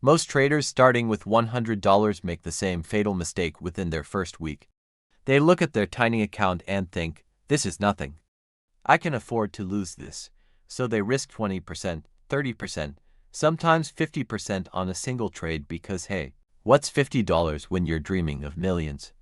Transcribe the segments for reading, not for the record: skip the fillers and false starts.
Most traders starting with $100 make the same fatal mistake within their first week. They look at their tiny account and think, this is nothing. I can afford to lose this. So they risk 20%, 30%, sometimes 50% on a single trade because hey, what's $50 when you're dreaming of millions?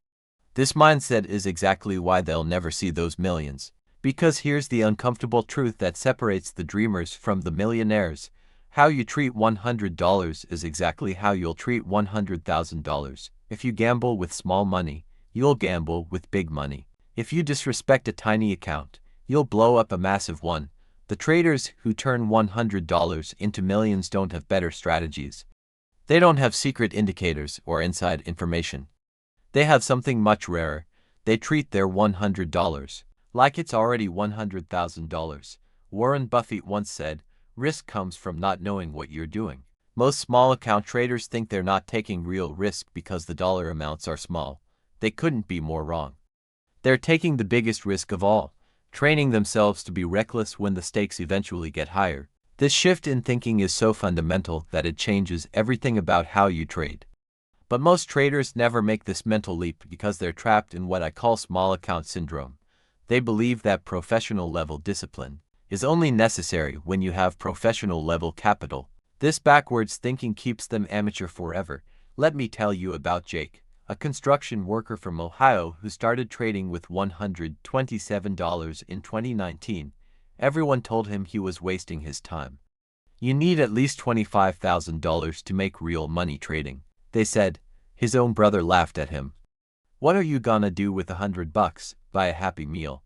This mindset is exactly why they'll never see those millions. Because here's the uncomfortable truth that separates the dreamers from the millionaires. How you treat $100 is exactly how you'll treat $100,000. If you gamble with small money, you'll gamble with big money. If you disrespect a tiny account, you'll blow up a massive one. The traders who turn $100 into millions don't have better strategies. They don't have secret indicators or inside information. They have something much rarer. They treat their $100 like it's already $100,000. Warren Buffett once said, risk comes from not knowing what you're doing. Most small account traders think they're not taking real risk because the dollar amounts are small. They couldn't be more wrong. They're taking the biggest risk of all, training themselves to be reckless when the stakes eventually get higher. This shift in thinking is so fundamental that it changes everything about how you trade. But most traders never make this mental leap because they're trapped in what I call small account syndrome. They believe that professional level discipline is only necessary when you have professional level capital. This backwards thinking keeps them amateur forever. Let me tell you about Jake, a construction worker from Ohio who started trading with $127 in 2019. Everyone told him he was wasting his time. You need at least $25,000 to make real money trading, they said. His own brother laughed at him. What are you gonna do with $100? Buy a Happy Meal.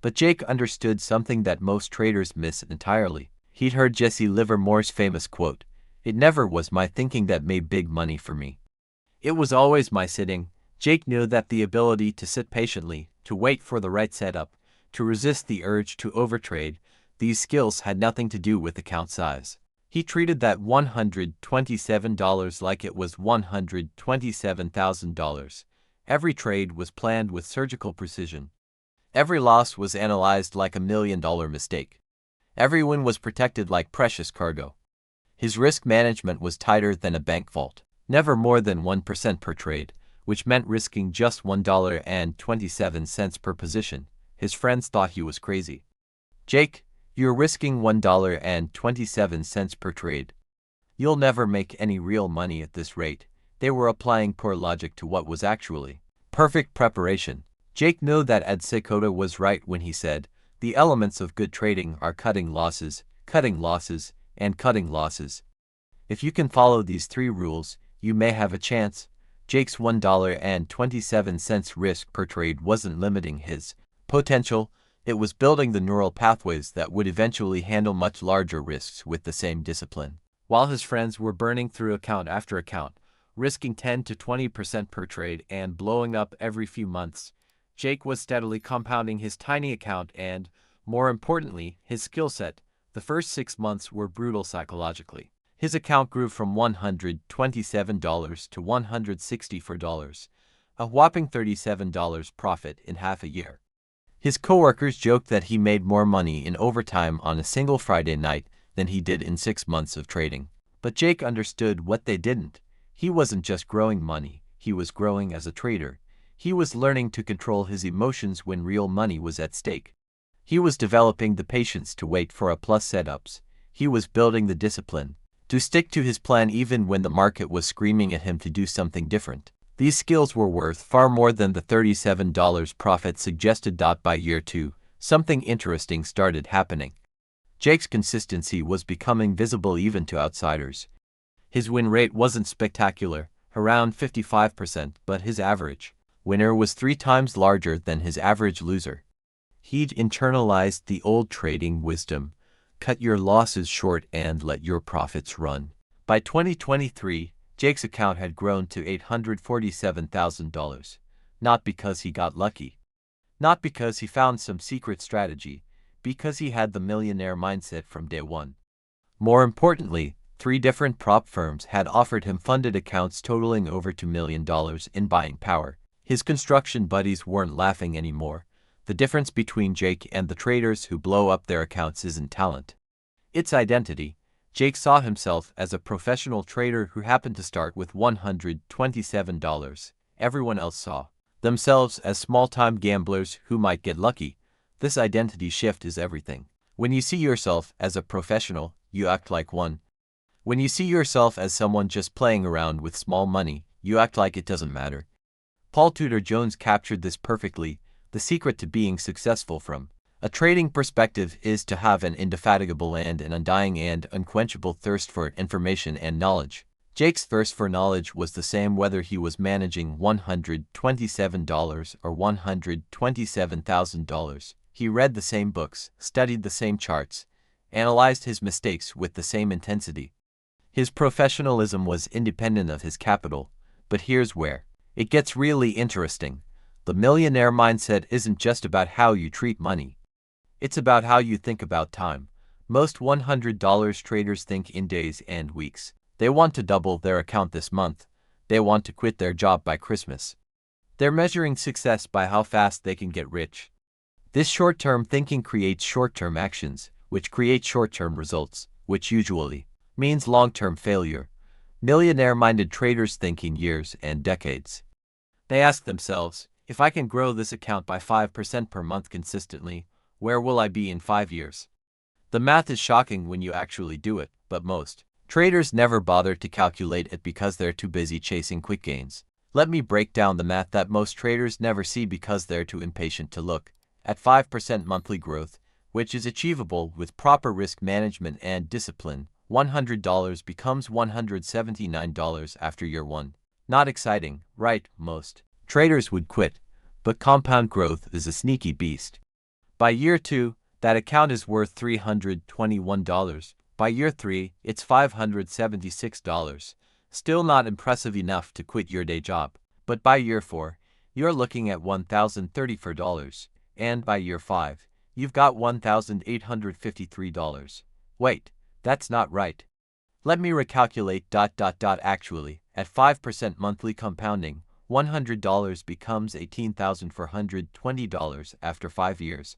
But Jake understood something that most traders miss entirely. He'd heard Jesse Livermore's famous quote, "It never was my thinking that made big money for me. It was always my sitting." Jake knew that the ability to sit patiently, to wait for the right setup, to resist the urge to overtrade, these skills had nothing to do with account size. He treated that $127 like it was $127,000. Every trade was planned with surgical precision. Every loss was analyzed like $1 million mistake. Every win was protected like precious cargo. His risk management was tighter than a bank vault. Never more than 1% per trade, which meant risking just $1.27 per position. His friends thought he was crazy. Jake, you're risking $1.27 per trade. You'll never make any real money at this rate. They were applying poor logic to what was actually perfect preparation. Jake knew that Ed Seykota was right when he said, the elements of good trading are cutting losses, and cutting losses. If you can follow these three rules, you may have a chance. Jake's $1.27 risk per trade wasn't limiting his potential, it was building the neural pathways that would eventually handle much larger risks with the same discipline. While his friends were burning through account after account, risking 10 to 20% per trade and blowing up every few months, Jake was steadily compounding his tiny account and, more importantly, his skill set. The first 6 months were brutal psychologically. His account grew from $127 to $164, a whopping $37 profit in half a year. His coworkers joked that he made more money in overtime on a single Friday night than he did in 6 months of trading. But Jake understood what they didn't. He wasn't just growing money, he was growing as a trader. He was learning to control his emotions when real money was at stake. He was developing the patience to wait for a plus setups. He was building the discipline to stick to his plan even when the market was screaming at him to do something different. These skills were worth far more than the $37 profit suggested. By year 2, something interesting started happening. Jake's consistency was becoming visible even to outsiders. His win rate wasn't spectacular, around 55%, but his average winner was 3 times larger than his average loser. He'd internalized the old trading wisdom: cut your losses short and let your profits run. By 2023, Jake's account had grown to $847,000, not because he got lucky, not because he found some secret strategy, because he had the millionaire mindset from day one. More importantly, 3 different prop firms had offered him funded accounts totaling over $2 million in buying power. His construction buddies weren't laughing anymore. The difference between Jake and the traders who blow up their accounts isn't talent. It's identity. Jake saw himself as a professional trader who happened to start with $127. Everyone else saw themselves as small-time gamblers who might get lucky. This identity shift is everything. When you see yourself as a professional, you act like one. When you see yourself as someone just playing around with small money, you act like it doesn't matter. Paul Tudor Jones captured this perfectly. The secret to being successful from a trading perspective is to have an indefatigable and an undying and unquenchable thirst for information and knowledge. Jake's thirst for knowledge was the same whether he was managing $127 or $127,000. He read the same books, studied the same charts, analyzed his mistakes with the same intensity. His professionalism was independent of his capital, but here's where it gets really interesting. The millionaire mindset isn't just about how you treat money. It's about how you think about time. Most $100 traders think in days and weeks. They want to double their account this month. They want to quit their job by Christmas. They're measuring success by how fast they can get rich. This short-term thinking creates short-term actions, which create short-term results, which usually means long-term failure. Millionaire-minded traders think in years and decades. They ask themselves, if I can grow this account by 5% per month consistently, where will I be in 5 years? The math is shocking when you actually do it, but most traders never bother to calculate it because they're too busy chasing quick gains. Let me break down the math that most traders never see because they're too impatient to look at 5% monthly growth, which is achievable with proper risk management and discipline. $100 becomes $179 after year 1. Not exciting, right? Most traders would quit, but compound growth is a sneaky beast. By year 2, that account is worth $321. By year 3, it's $576. Still not impressive enough to quit your day job. But by year 4, you're looking at $1,034. And by year 5, you've got $1,853. Wait, that's not right. Let me recalculate. Actually, at 5% monthly compounding, $100 becomes $18,420 after 5 years.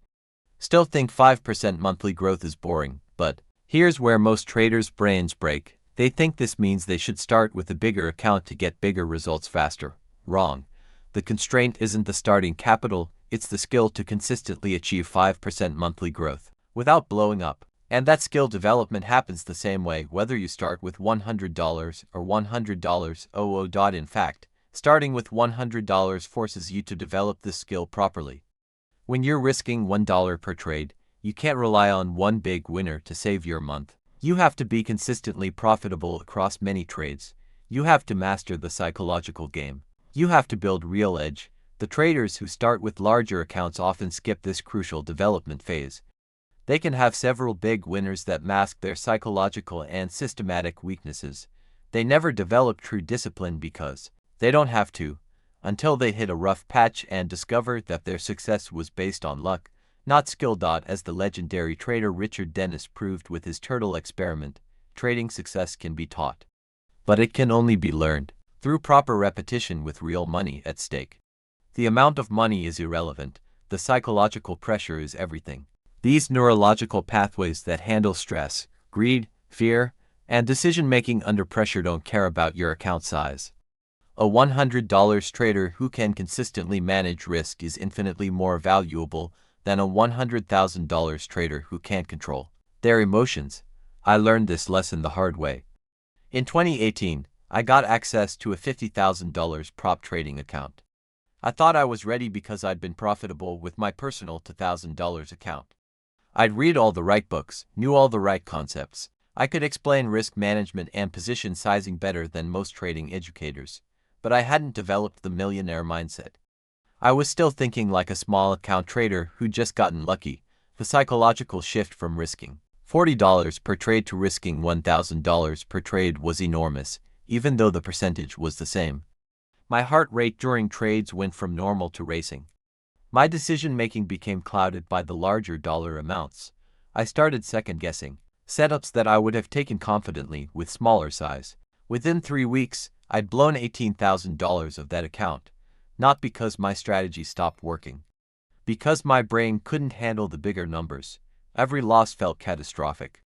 Still think 5% monthly growth is boring, but here's where most traders' brains break. They think this means they should start with a bigger account to get bigger results faster. Wrong. The constraint isn't the starting capital, it's the skill to consistently achieve 5% monthly growth without blowing up. And that skill development happens the same way whether you start with $100 or $100. In fact, starting with $100 forces you to develop this skill properly. When you're risking $1 per trade, you can't rely on one big winner to save your month. You have to be consistently profitable across many trades. You have to master the psychological game. You have to build real edge. The traders who start with larger accounts often skip this crucial development phase. They can have several big winners that mask their psychological and systematic weaknesses. They never develop true discipline because they don't have to, until they hit a rough patch and discover that their success was based on luck, not skill. As the legendary trader Richard Dennis proved with his turtle experiment, trading success can be taught. But it can only be learned through proper repetition with real money at stake. The amount of money is irrelevant, the psychological pressure is everything. These neurological pathways that handle stress, greed, fear, and decision-making under pressure don't care about your account size. A $100 trader who can consistently manage risk is infinitely more valuable than a $100,000 trader who can't control their emotions. I learned this lesson the hard way. In 2018, I got access to a $50,000 prop trading account. I thought I was ready because I'd been profitable with my personal $2,000 account. I'd read all the right books, knew all the right concepts. I could explain risk management and position sizing better than most trading educators. But I hadn't developed the millionaire mindset. I was still thinking like a small account trader who'd just gotten lucky. The psychological shift from risking $40 per trade to risking $1,000 per trade was enormous, even though the percentage was the same. My heart rate during trades went from normal to racing. My decision-making became clouded by the larger dollar amounts. I started second-guessing setups that I would have taken confidently with smaller size. Within 3 weeks, I'd blown $18,000 of that account, not because my strategy stopped working. Because my brain couldn't handle the bigger numbers. Every loss felt catastrophic.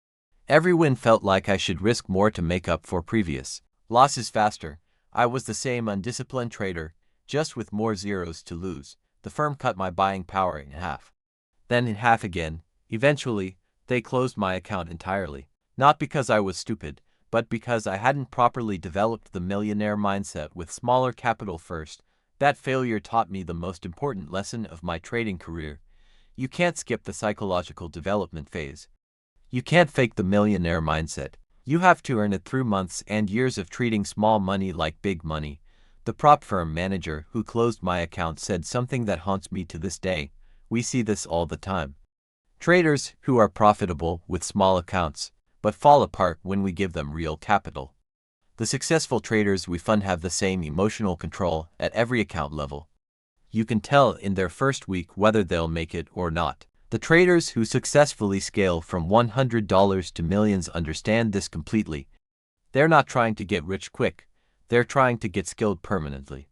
Every win felt like I should risk more to make up for previous losses faster. I was the same undisciplined trader, just with more zeros to lose. The firm cut my buying power in half. Then in half again. Eventually, they closed my account entirely. Not because I was stupid, but because I hadn't properly developed the millionaire mindset with smaller capital first. That failure taught me the most important lesson of my trading career. You can't skip the psychological development phase. You can't fake the millionaire mindset. You have to earn it through months and years of treating small money like big money. The prop firm manager who closed my account said something that haunts me to this day. We see this all the time. Traders who are profitable with small accounts, but fall apart when we give them real capital. The successful traders we fund have the same emotional control at every account level. You can tell in their first week whether they'll make it or not. The traders who successfully scale from $100 to millions understand this completely. They're not trying to get rich quick, they're trying to get skilled permanently.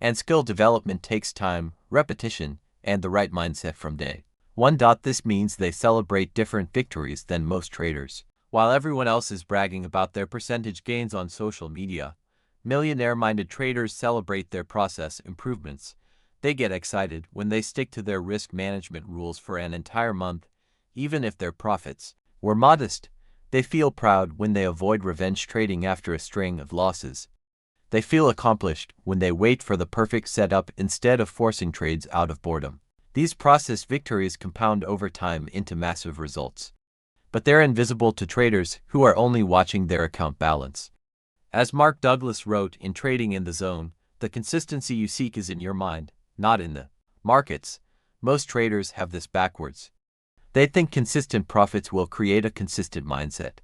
And skill development takes time, repetition, and the right mindset from day one. This means they celebrate different victories than most traders. While everyone else is bragging about their percentage gains on social media, millionaire-minded traders celebrate their process improvements. They get excited when they stick to their risk management rules for an entire month, even if their profits were modest. They feel proud when they avoid revenge trading after a string of losses. They feel accomplished when they wait for the perfect setup instead of forcing trades out of boredom. These process victories compound over time into massive results. But they're invisible to traders who are only watching their account balance. As Mark Douglas wrote in Trading in the Zone, the consistency you seek is in your mind, not in the markets. Most traders have this backwards. They think consistent profits will create a consistent mindset.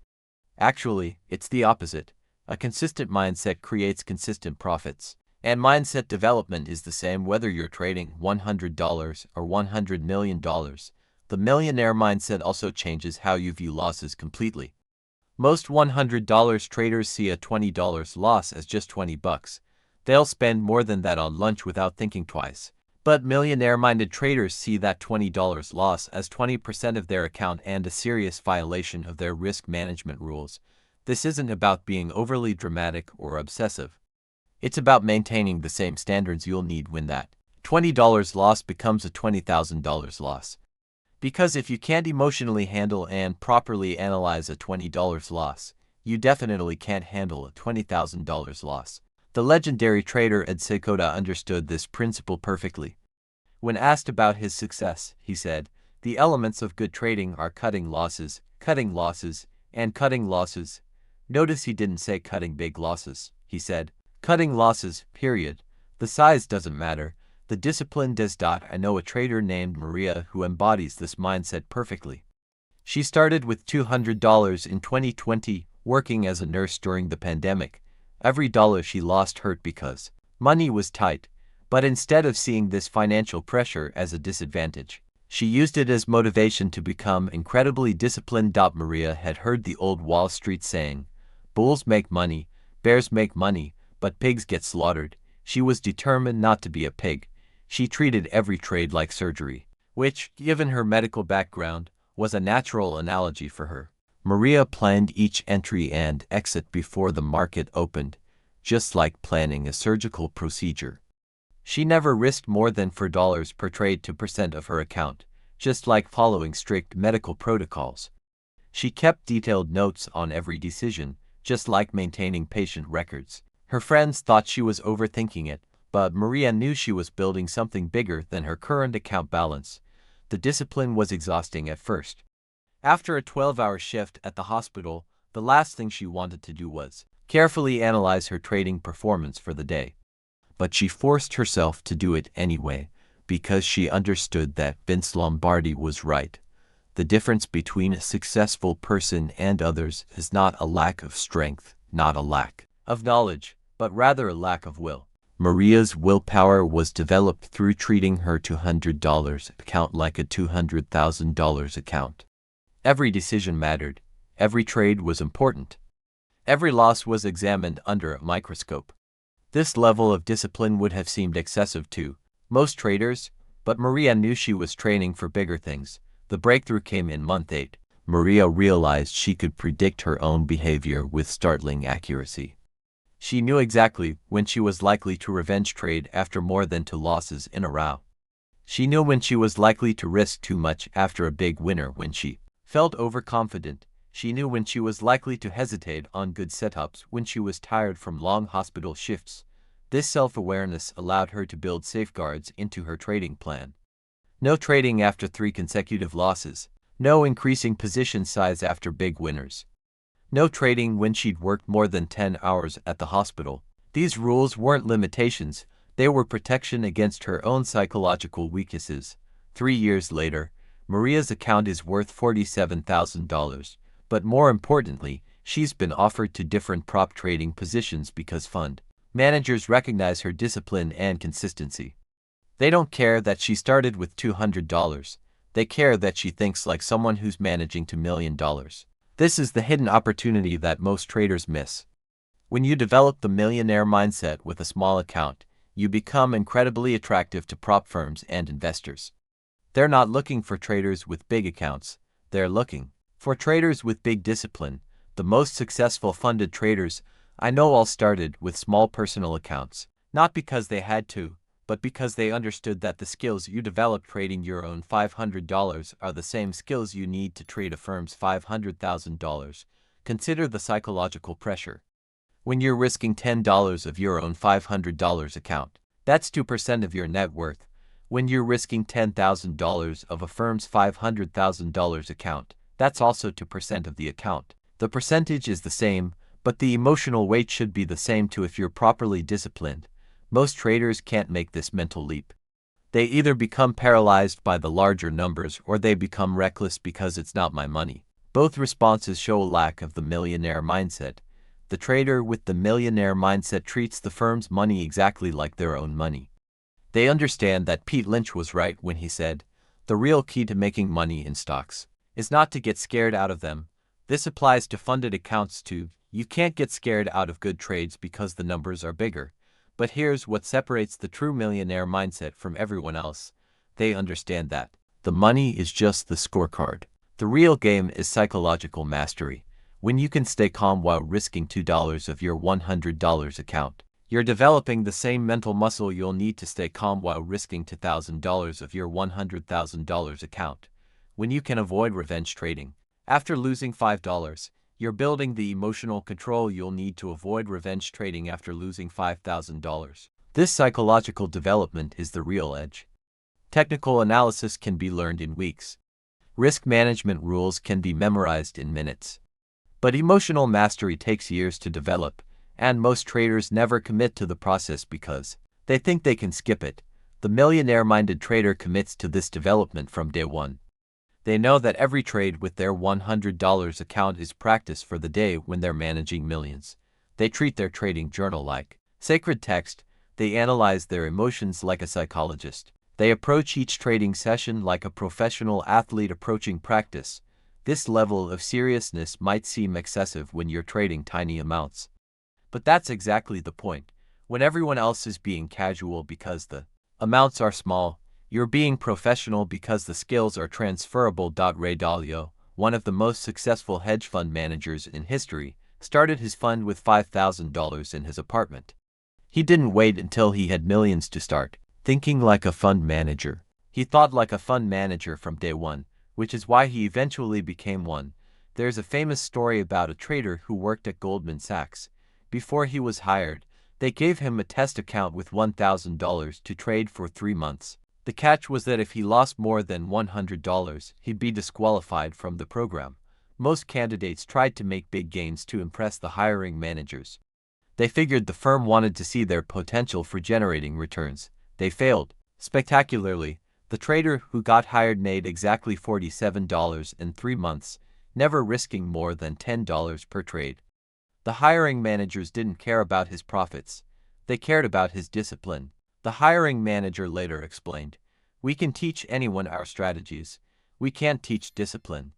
Actually, it's the opposite. A consistent mindset creates consistent profits. And mindset development is the same whether you're trading $100 or $100 million. The millionaire mindset also changes how you view losses completely. Most $100 traders see a $20 loss as just $20. They'll spend more than that on lunch without thinking twice. But millionaire-minded traders see that $20 loss as 20% of their account and a serious violation of their risk management rules. This isn't about being overly dramatic or obsessive. It's about maintaining the same standards you'll need when that $20 loss becomes a $20,000 loss. Because if you can't emotionally handle and properly analyze a $20 loss, you definitely can't handle a $20,000 loss. The legendary trader Ed Seykota understood this principle perfectly. When asked about his success, he said, "The elements of good trading are cutting losses, and cutting losses." Notice he didn't say cutting big losses. He said, cutting losses, period. The size doesn't matter. The discipline does. I know a trader named Maria who embodies this mindset perfectly. She started with $200 in 2020, working as a nurse during the pandemic. Every dollar she lost hurt because money was tight. But instead of seeing this financial pressure as a disadvantage, she used it as motivation to become incredibly disciplined. Maria had heard the old Wall Street saying, "Bulls make money, bears make money, but pigs get slaughtered." She was determined not to be a pig. She treated every trade like surgery, which, given her medical background, was a natural analogy for her. Maria planned each entry and exit before the market opened, just like planning a surgical procedure. She never risked more than $4 per trade to percent of her account, just like following strict medical protocols. She kept detailed notes on every decision, just like maintaining patient records. Her friends thought she was overthinking it, but Maria knew she was building something bigger than her current account balance. The discipline was exhausting at first. After a 12-hour shift at the hospital, the last thing she wanted to do was carefully analyze her trading performance for the day. But she forced herself to do it anyway, because she understood that Vince Lombardi was right. The difference between a successful person and others is not a lack of strength, not a lack of knowledge, but rather a lack of will. Maria's willpower was developed through treating her $200 account like a $200,000 account. Every decision mattered. Every trade was important. Every loss was examined under a microscope. This level of discipline would have seemed excessive to most traders, but Maria knew she was training for bigger things. The breakthrough came in month 8. Maria realized she could predict her own behavior with startling accuracy. She knew exactly when she was likely to revenge trade after more than 2 losses in a row. She knew when she was likely to risk too much after a big winner when she felt overconfident. She knew when she was likely to hesitate on good setups when she was tired from long hospital shifts. This self-awareness allowed her to build safeguards into her trading plan. No trading after 3 consecutive losses. No increasing position size after big winners. No trading when she'd worked more than 10 hours at the hospital. These rules weren't limitations, they were protection against her own psychological weaknesses. 3 years later, Maria's account is worth $47,000, but more importantly, she's been offered to different prop trading positions because fund managers recognize her discipline and consistency. They don't care that she started with $200, they care that she thinks like someone who's managing $2 million. This is the hidden opportunity that most traders miss. When you develop the millionaire mindset with a small account, you become incredibly attractive to prop firms and investors. They're not looking for traders with big accounts, they're looking for traders with big discipline. The most successful funded traders I know all started with small personal accounts, not because they had to, but because they understood that the skills you develop trading your own $500 are the same skills you need to trade a firm's $500,000. Consider the psychological pressure. When you're risking $10 of your own $500 account, that's 2% of your net worth. When you're risking $10,000 of a firm's $500,000 account, that's also 2% of the account. The percentage is the same, but the emotional weight should be the same too if you're properly disciplined. Most traders can't make this mental leap. They either become paralyzed by the larger numbers or they become reckless because it's not my money. Both responses show a lack of the millionaire mindset. The trader with the millionaire mindset treats the firm's money exactly like their own money. They understand that Pete Lynch was right when he said, "The real key to making money in stocks is not to get scared out of them." This applies to funded accounts too. You can't get scared out of good trades because the numbers are bigger. But here's what separates the true millionaire mindset from everyone else. They understand that the money is just the scorecard. The real game is psychological mastery. When you can stay calm while risking $2 of your $100 account, you're developing the same mental muscle you'll need to stay calm while risking $2,000 of your $100,000 account. When you can avoid revenge trading after losing $5, you're building the emotional control you'll need to avoid revenge trading after losing $5,000. This psychological development is the real edge. Technical analysis can be learned in weeks. Risk management rules can be memorized in minutes. But emotional mastery takes years to develop, and most traders never commit to the process because they think they can skip it. The millionaire-minded trader commits to this development from day one. They know that every trade with their $100 account is practice for the day when they're managing millions. They treat their trading journal like sacred text. They analyze their emotions like a psychologist. They approach each trading session like a professional athlete approaching practice. This level of seriousness might seem excessive when you're trading tiny amounts. But that's exactly the point. When everyone else is being casual because the amounts are small, you're being professional because the skills are transferable. Ray Dalio, one of the most successful hedge fund managers in history, started his fund with $5,000 in his apartment. He didn't wait until he had millions to start thinking like a fund manager. He thought like a fund manager from day one, which is why he eventually became one. There's a famous story about a trader who worked at Goldman Sachs. Before he was hired, they gave him a test account with $1,000 to trade for 3 months. The catch was that if he lost more than $100, he'd be disqualified from the program. Most candidates tried to make big gains to impress the hiring managers. They figured the firm wanted to see their potential for generating returns. They failed spectacularly. The trader who got hired made exactly $47 in 3 months, never risking more than $10 per trade. The hiring managers didn't care about his profits. They cared about his discipline. The hiring manager later explained, "We can teach anyone our strategies. We can't teach discipline."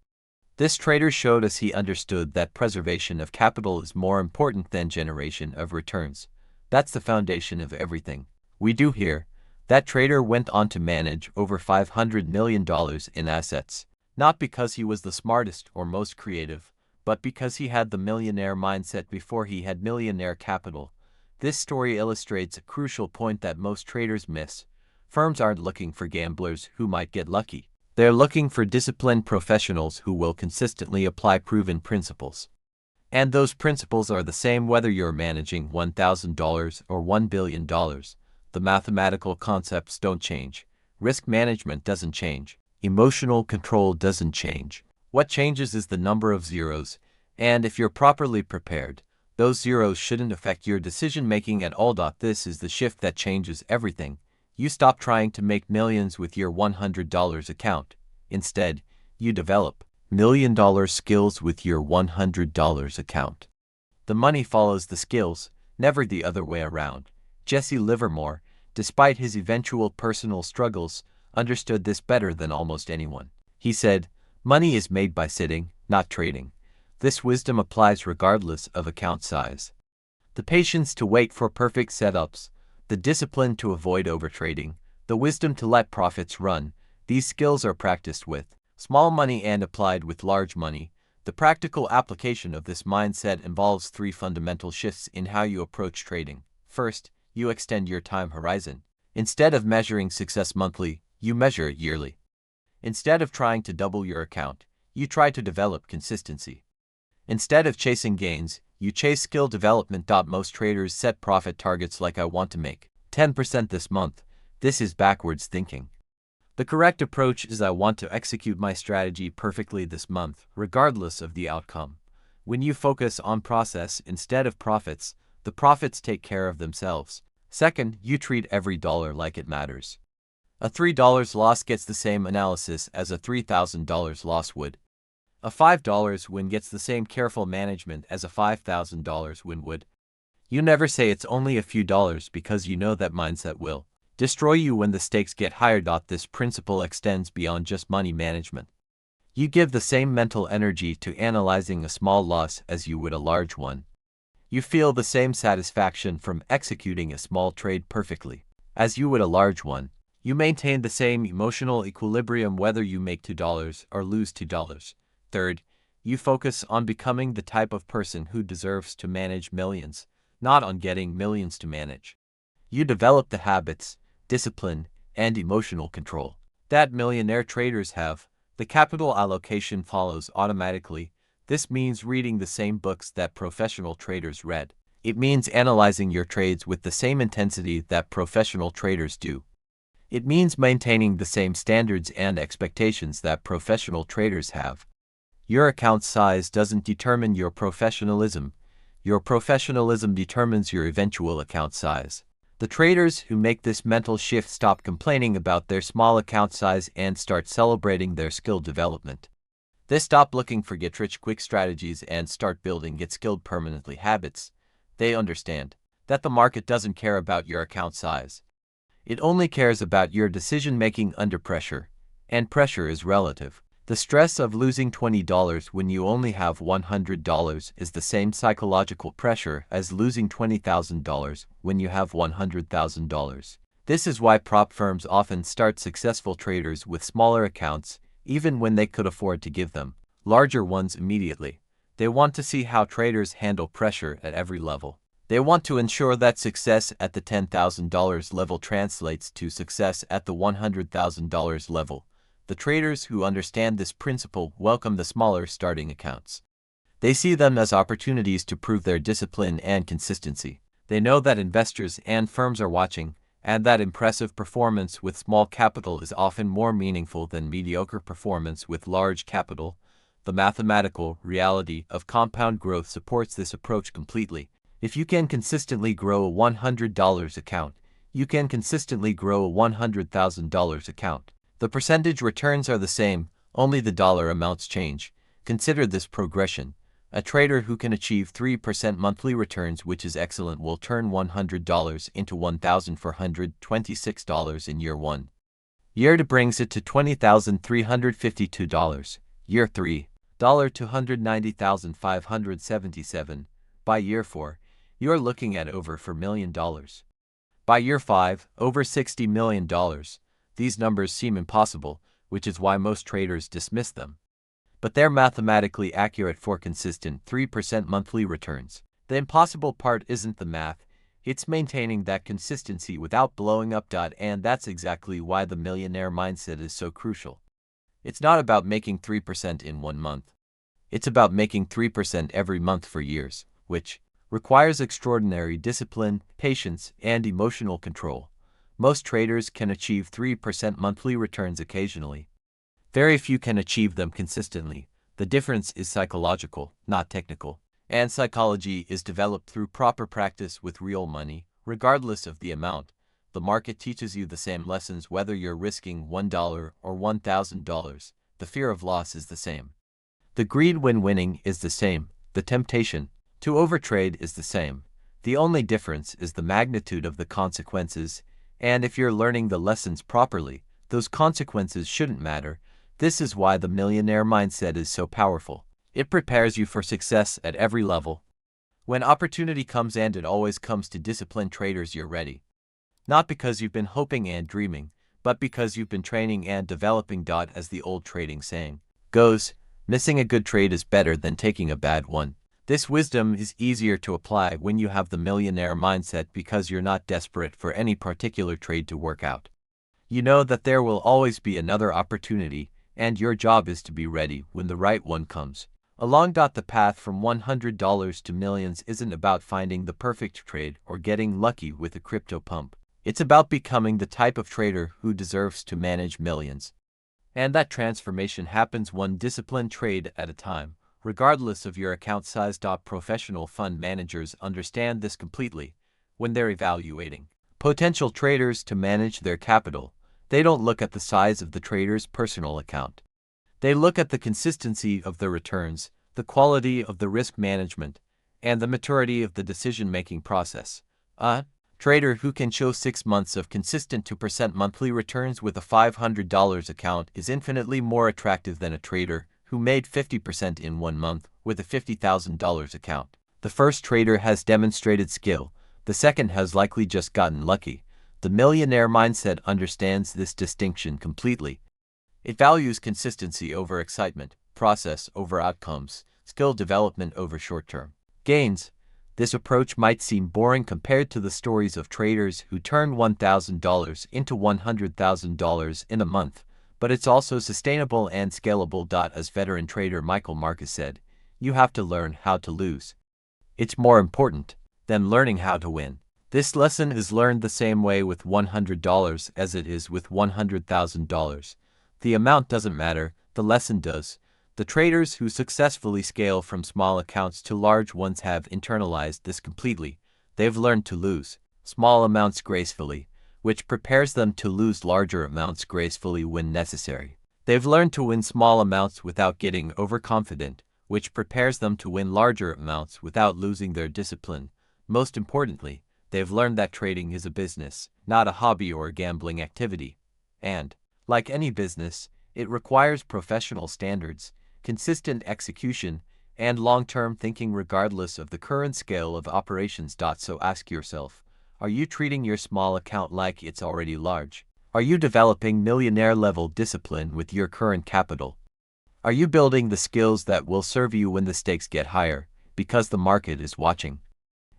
This trader showed us he understood that preservation of capital is more important than generation of returns. That's the foundation of everything we do here. That trader went on to manage over $500 million in assets. not because he was the smartest or most creative, but because he had the millionaire mindset before he had millionaire capital. This story illustrates a crucial point that most traders miss. Firms aren't looking for gamblers who might get lucky. They're looking for disciplined professionals who will consistently apply proven principles. And those principles are the same whether you're managing $1,000 or $1 billion. The mathematical concepts don't change. Risk management doesn't change. Emotional control doesn't change. What changes is the number of zeros, and if you're properly prepared, those zeros shouldn't affect your decision-making at all. This is the shift that changes everything. You stop trying to make millions with your $100 account. Instead, you develop $1,000,000 skills with your $100 account. The money follows the skills, never the other way around. Jesse Livermore, despite his eventual personal struggles, understood this better than almost anyone. He said, "Money is made by sitting, not trading." This wisdom applies regardless of account size. The patience to wait for perfect setups, the discipline to avoid overtrading, the wisdom to let profits run, these skills are practiced with small money and applied with large money. The practical application of this mindset involves three fundamental shifts in how you approach trading. First, you extend your time horizon. Instead of measuring success monthly, you measure it yearly. Instead of trying to double your account, you try to develop consistency. Instead of chasing gains, you chase skill development. Most traders set profit targets like "I want to make 10% this month." This is backwards thinking. The correct approach is "I want to execute my strategy perfectly this month, regardless of the outcome." When you focus on process instead of profits, the profits take care of themselves. Second, you treat every dollar like it matters. A $3 loss gets the same analysis as a $3,000 loss would. A $5 win gets the same careful management as a $5,000 win would. You never say it's only a few dollars because you know that mindset will destroy you when the stakes get higher. This principle extends beyond just money management. You give the same mental energy to analyzing a small loss as you would a large one. You feel the same satisfaction from executing a small trade perfectly as you would a large one. You maintain the same emotional equilibrium whether you make $2 or lose $2. Third, you focus on becoming the type of person who deserves to manage millions, not on getting millions to manage. You develop the habits, discipline, and emotional control that millionaire traders have. The capital allocation follows automatically. This means reading the same books that professional traders read. It means analyzing your trades with the same intensity that professional traders do. It means maintaining the same standards and expectations that professional traders have. Your account size doesn't determine your professionalism. Your professionalism determines your eventual account size. The traders who make this mental shift stop complaining about their small account size and start celebrating their skill development. They stop looking for get-rich-quick strategies and start building get-skilled permanently habits. They understand that the market doesn't care about your account size. It only cares about your decision-making under pressure, and pressure is relative. The stress of losing $20 when you only have $100 is the same psychological pressure as losing $20,000 when you have $100,000. This is why prop firms often start successful traders with smaller accounts, even when they could afford to give them larger ones immediately. They want to see how traders handle pressure at every level. They want to ensure that success at the $10,000 level translates to success at the $100,000 level. The traders who understand this principle welcome the smaller starting accounts. They see them as opportunities to prove their discipline and consistency. They know that investors and firms are watching, and that impressive performance with small capital is often more meaningful than mediocre performance with large capital. The mathematical reality of compound growth supports this approach completely. If you can consistently grow a $100 account, you can consistently grow a $100,000 account. The percentage returns are the same, only the dollar amounts change. Consider this progression. A trader who can achieve 3% monthly returns, which is excellent, will turn $100 into $1,426 in year 1. Year 2 brings it to $20,352. Year 3, $290,577. By year 4, you're looking at over $4 million. By year 5, over $60 million. These numbers seem impossible, which is why most traders dismiss them. But they're mathematically accurate for consistent 3% monthly returns. The impossible part isn't the math, it's maintaining that consistency without blowing up. And that's exactly why the millionaire mindset is so crucial. It's not about making 3% in 1 month. It's about making 3% every month for years, which requires extraordinary discipline, patience, and emotional control. Most traders can achieve 3% monthly returns occasionally. Very few can achieve them consistently. The difference is psychological, not technical. And psychology is developed through proper practice with real money, regardless of the amount. The market teaches you the same lessons whether you're risking $1 or $1,000. The fear of loss is the same. The greed when winning is the same. The temptation to overtrade is the same. The only difference is the magnitude of the consequences, and if you're learning the lessons properly, those consequences shouldn't matter. This is why the millionaire mindset is so powerful. It prepares you for success at every level. When opportunity comes, and it always comes to disciplined traders, you're ready. Not because you've been hoping and dreaming, but because you've been training and developing. As the old trading saying goes, missing a good trade is better than taking a bad one. This wisdom is easier to apply when you have the millionaire mindset because you're not desperate for any particular trade to work out. You know that there will always be another opportunity, and your job is to be ready when the right one comes along. The path from $100 to millions isn't about finding the perfect trade or getting lucky with a crypto pump. It's about becoming the type of trader who deserves to manage millions. And that transformation happens one disciplined trade at a time, regardless of your account size. Professional fund managers understand this completely. When they're evaluating potential traders to manage their capital, they don't look at the size of the trader's personal account. They look at the consistency of the returns, the quality of the risk management, and the maturity of the decision-making process. A trader who can show 6 months of consistent 2% monthly returns with a $500 account is infinitely more attractive than a trader who made 50% in 1 month with a $50,000 account. The first trader has demonstrated skill, the second has likely just gotten lucky. The millionaire mindset understands this distinction completely. It values consistency over excitement, process over outcomes, skill development over short-term gains. This approach might seem boring compared to the stories of traders who turn $1,000 into $100,000 in a month, but it's also sustainable and scalable. As veteran trader Michael Marcus said, you have to learn how to lose. It's more important than learning how to win. This lesson is learned the same way with $100 as it is with $100,000. The amount doesn't matter, the lesson does. The traders who successfully scale from small accounts to large ones have internalized this completely. They've learned to lose small amounts gracefully, which prepares them to lose larger amounts gracefully when necessary. They've learned to win small amounts without getting overconfident, which prepares them to win larger amounts without losing their discipline. Most importantly, they've learned that trading is a business, not a hobby or a gambling activity. And, like any business, it requires professional standards, consistent execution, and long-term thinking regardless of the current scale of operations. So ask yourself, are you treating your small account like it's already large? Are you developing millionaire-level discipline with your current capital? Are you building the skills that will serve you when the stakes get higher, because the market is watching?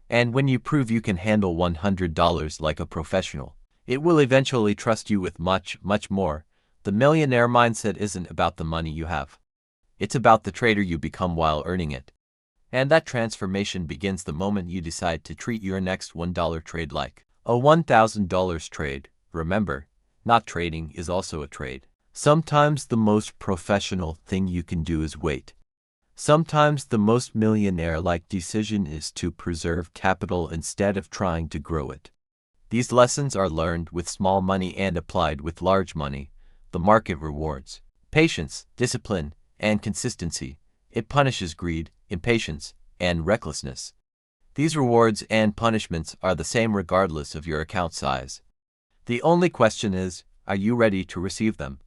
And when you prove you can handle $100 like a professional, it will eventually trust you with much, much more. The millionaire mindset isn't about the money you have. It's about the trader you become while earning it. And that transformation begins the moment you decide to treat your next $1 trade like a $1,000 trade. Remember, not trading is also a trade. Sometimes the most professional thing you can do is wait. Sometimes the most millionaire-like decision is to preserve capital instead of trying to grow it. These lessons are learned with small money and applied with large money. The market rewards patience, discipline, and consistency. It punishes greed, impatience, and recklessness. These rewards and punishments are the same regardless of your account size. The only question is, are you ready to receive them?